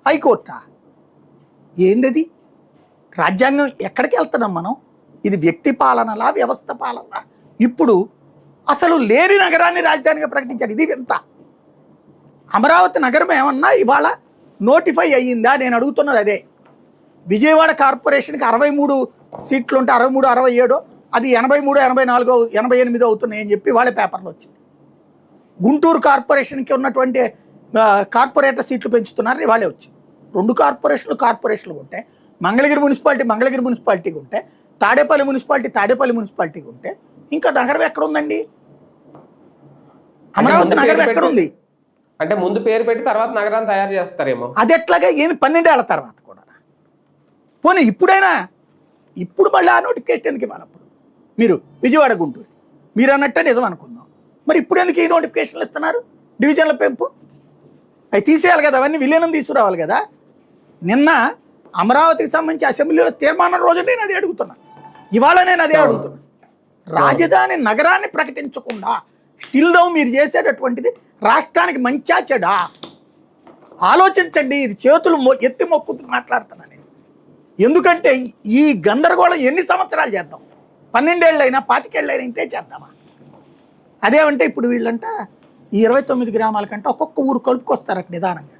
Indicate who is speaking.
Speaker 1: హైకోర్టా? ఏందది? రాజ్యాంగం ఎక్కడికి వెళ్తున్నాం మనం? ఇది వ్యక్తి పాలనలా, వ్యవస్థ పాలన? ఇప్పుడు అసలు లేని నగరాన్ని రాజధానిగా ప్రకటించారు. ఇది వింత. అమరావతి నగరం ఏమన్నా ఇవాళ నోటిఫై అయ్యిందా? నేను అడుగుతున్నది అదే. విజయవాడ కార్పొరేషన్కి 63 సీట్లు ఉంటే 63, 67 అది 83, 84, 88 అవుతున్నాయని చెప్పి వాళ్ళ పేపర్లో వచ్చింది. గుంటూరు కార్పొరేషన్కి ఉన్నటువంటి కార్పొరేటర్ సీట్లు పెంచుతున్నారు, వాళ్ళే వచ్చింది. 2 కార్పొరేషన్లు ఉంటే, మంగళగిరి మున్సిపాలిటీకి ఉంటే, తాడేపల్లి మున్సిపాలిటీకి ఉంటే ఇంకా నగరం ఎక్కడ ఉందండి? అమరావతి నగరం ఎక్కడుంది?
Speaker 2: అంటే ముందు పేరు పెట్టి తర్వాత నగరాన్ని తయారు చేస్తారేమో.
Speaker 1: అది ఎట్లాగా? ఏమి 12 ఏళ్ల తర్వాత కూడా? పోనీ ఇప్పుడు మళ్ళీ ఆ నోటిఫికేషన్ ఎందుకు ఇవ్వాలప్పుడు? మీరు విజయవాడ గుంటూరు మీరు అన్నట్టే నిజం అనుకుందాం. మరి ఇప్పుడు ఎందుకు ఈ నోటిఫికేషన్లు ఇస్తున్నారు? డివిజన్ల పెంపు అవి తీసేయాలి కదా, అవన్నీ విలీనం తీసుకురావాలి కదా. నిన్న అమరావతికి సంబంధించి అసెంబ్లీలో తీర్మానం రోజు నేను అదే అడుగుతున్నా, ఇవాళ నేను అదే అడుగుతున్నా. రాజధాని నగరాన్ని ప్రకటించకుండా స్టిల్ డౌన్ మీరు చేసేటటువంటిది రాష్ట్రానికి మంచా చెడా? ఆలోచించండి. ఇది చేతులు ఎత్తి మొక్కుతూ మాట్లాడుతున్నా నేను. ఎందుకంటే ఈ గందరగోళం ఎన్ని సంవత్సరాలు చేద్దాం? 12 ఏళ్ళైనా 25 ఏళ్ళైనా ఇంతే చేద్దామా? అదేమంటే ఇప్పుడు వీళ్ళంట ఈ 29 గ్రామాల కంటే ఒక్కొక్క ఊరు కలుపుకొస్తారట నిదానంగా.